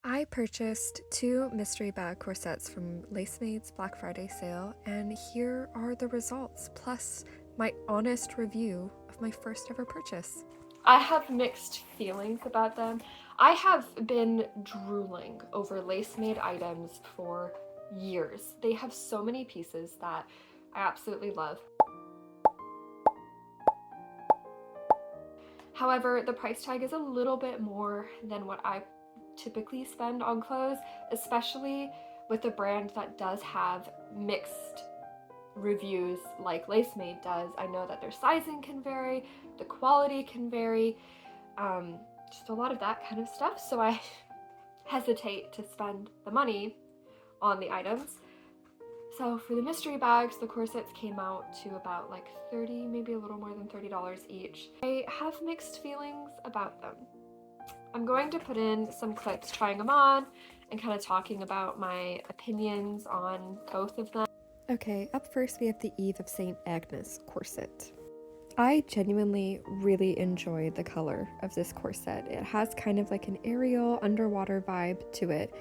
I purchased two mystery bag corsets from LACEMADE's Black Friday sale, and here are the results, plus my honest review of my first ever purchase. I have mixed feelings about them. I have been drooling over LACEMADE items for years. They have so many pieces that I absolutely love. However, the price tag is a little bit more than what I typically spend on clothes, especially with a brand that does have mixed reviews like LACEMADE does. I know that their sizing can vary, the quality can vary, just a lot of that kind of stuff. So I hesitate to spend the money on the items. So for the mystery bags, the corsets came out to about like $30, maybe a little more than $30 each. I have mixed feelings about them. I'm going to put in some clips trying them on and kind of talking about my opinions on both of them. Okay, up first we have the Eve of St Agnes corset. I genuinely really enjoy the color of this corset. It has kind of like an aerial underwater vibe to it.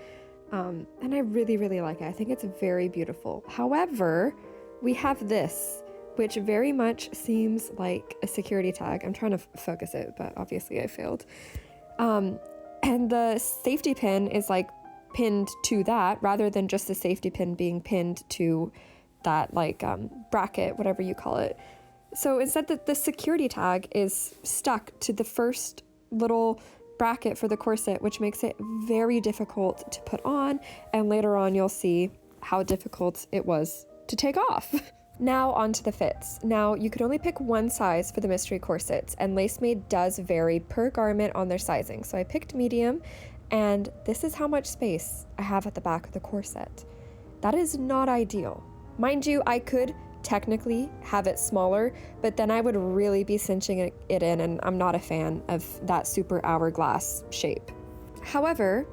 And I really like it. I think it's very beautiful. However, we have this, which very much seems like a security tag. I'm trying to focus it, but obviously I failed. And the safety pin is like pinned to that rather than just the safety pin being pinned to that like bracket, whatever you call it. So instead the security tag is stuck to the first little bracket for the corset, which makes it very difficult to put on, and later on you'll see how difficult it was to take off. Now onto the fits. Now you could only pick one size for the mystery corsets, and LACEMADE does vary per garment on their sizing. So I picked medium, and this is how much space I have at the back of the corset. That is not ideal. Mind you, I could technically have it smaller, but then I would really be cinching it in, and I'm not a fan of that super hourglass shape. However,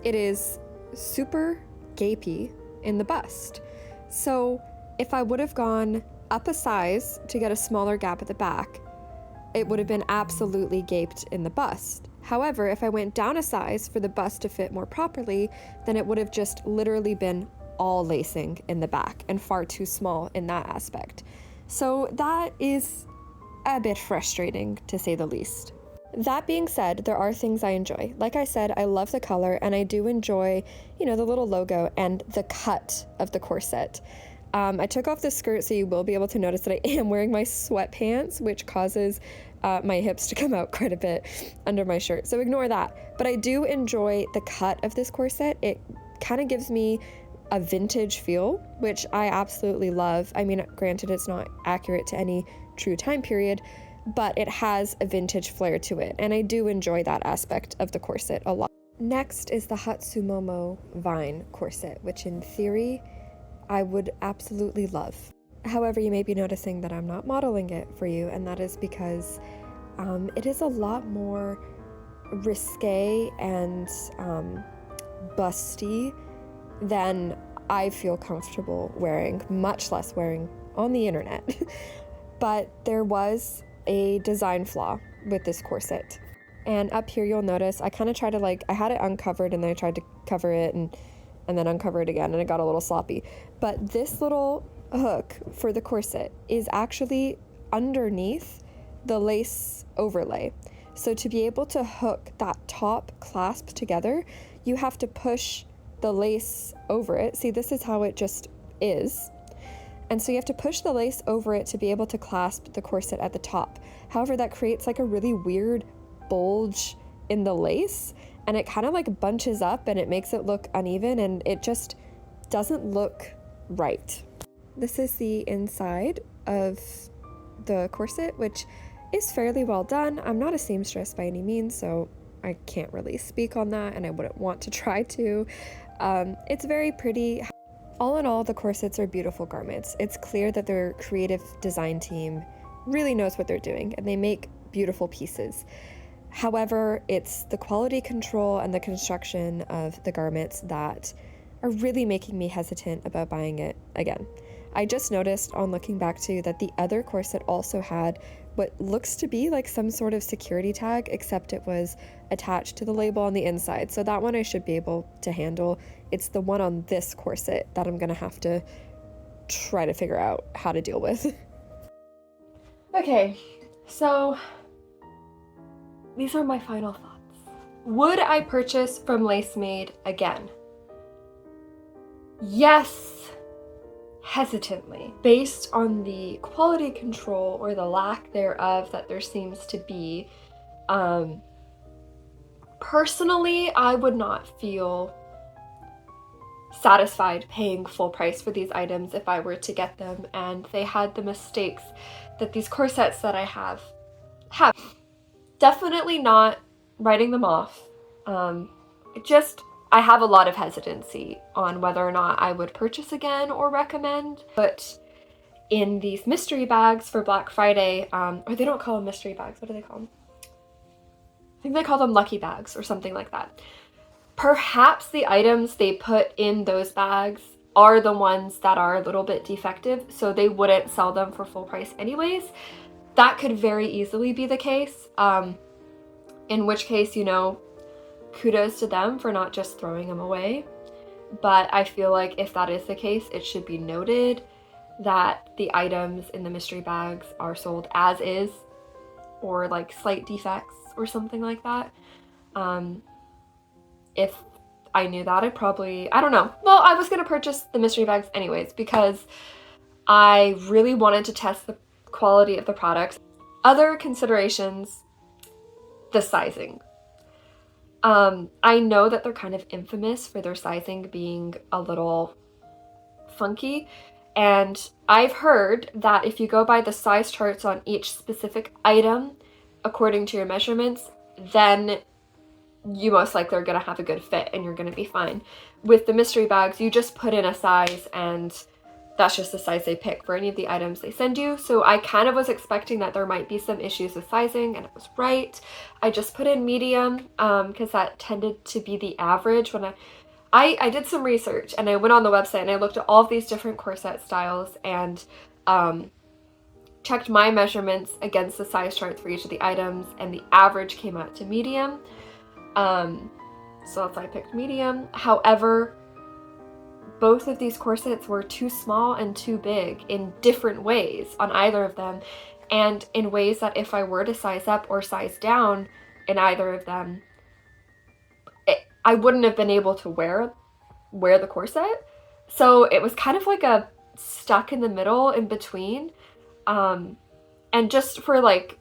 it is super gapey in the bust. So if I would have gone up a size to get a smaller gap at the back, it would have been absolutely gaped in the bust. However, if I went down a size for the bust to fit more properly, then it would have just literally been all lacing in the back and far too small in that aspect. So that is a bit frustrating, to say the least. That being said, there are things I enjoy. Like I said, I love the color, and I do enjoy, the little logo and the cut of the corset. I took off the skirt, so you will be able to notice that I am wearing my sweatpants, which causes my hips to come out quite a bit under my shirt. So ignore that. But I do enjoy the cut of this corset. It kind of gives me a vintage feel, which I absolutely love. I mean, granted, it's not accurate to any true time period, but it has a vintage flair to it, and I do enjoy that aspect of the corset a lot. Next is the Hatsumomo Vine corset, which in theory I would absolutely love. However, you may be noticing that I'm not modeling it for you, and that is because it is a lot more risque and busty than I feel comfortable wearing, much less wearing on the internet. But there was a design flaw with this corset. And up here you'll notice I kind of tried to I had it uncovered, and then I tried to cover it and then uncover it again, and it got a little sloppy. But this little hook for the corset is actually underneath the lace overlay. So to be able to hook that top clasp together, you have to push the lace over it. See, this is how it just is. And so you have to push the lace over it to be able to clasp the corset at the top. However, that creates like a really weird bulge in the lace, and it kind of like bunches up, and it makes it look uneven, and it just doesn't look right. This is the inside of the corset, which is fairly well done. I'm not a seamstress by any means, so I can't really speak on that, and I wouldn't want to try to. It's very pretty. All in all, the corsets are beautiful garments. It's clear that their creative design team really knows what they're doing, and they make beautiful pieces. However, it's the quality control and the construction of the garments that are really making me hesitant about buying it again. I just noticed on looking back too that the other corset also had what looks to be like some sort of security tag, except it was attached to the label on the inside. So that one I should be able to handle. It's the one on this corset that I'm gonna have to try to figure out how to deal with. Okay, so these are my final thoughts. Would I purchase from LACEMADE again? Yes, hesitantly, based on the quality control or the lack thereof that there seems to be. Personally, I would not feel satisfied paying full price for these items if I were to get them and they had the mistakes that these corsets that I have. Definitely not writing them off. I have a lot of hesitancy on whether or not I would purchase again or recommend. But in these mystery bags for Black Friday, or they don't call them mystery bags, what do they call them? I think they call them lucky bags or something like that. Perhaps the items they put in those bags are the ones that are a little bit defective, so they wouldn't sell them for full price anyways. That could very easily be the case, in which case, you know, kudos to them for not just throwing them away. But I feel like if that is the case, it should be noted that the items in the mystery bags are sold as is, or like slight defects or something like that. If I knew that, I don't know. Well, I was gonna purchase the mystery bags anyways because I really wanted to test the quality of the products. Other considerations, the sizing. I know that they're kind of infamous for their sizing being a little funky, and I've heard that if you go by the size charts on each specific item according to your measurements, then you most likely are going to have a good fit and you're going to be fine. With the mystery bags, you just put in a size and that's just the size they pick for any of the items they send you. So I kind of was expecting that there might be some issues with sizing, and it was right. I just put in medium because that tended to be the average. When I did some research and I went on the website and I looked at all of these different corset styles and checked my measurements against the size charts for each of the items, and the average came out to medium. So that's why I picked medium. However, both of these corsets were too small and too big in different ways on either of them, and in ways that if I were to size up or size down in either of them, I wouldn't have been able to wear the corset. So it was kind of like a stuck in the middle in between. And just for like,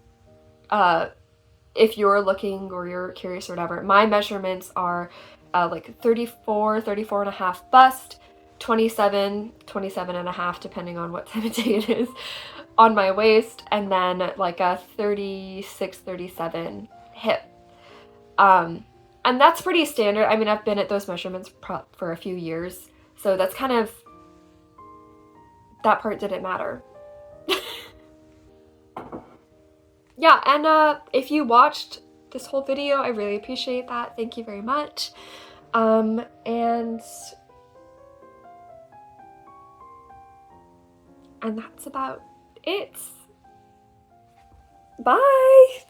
if you're looking or you're curious or whatever, my measurements are like 34 and a half bust, 27 and a half, depending on what time of day it is, on my waist, and then like a 36-37 hip. And that's pretty standard. I mean, I've been at those measurements for a few years, so that's kind of, that part didn't matter. Yeah, and if you watched this whole video, I really appreciate that. Thank you very much. And that's about it. Bye!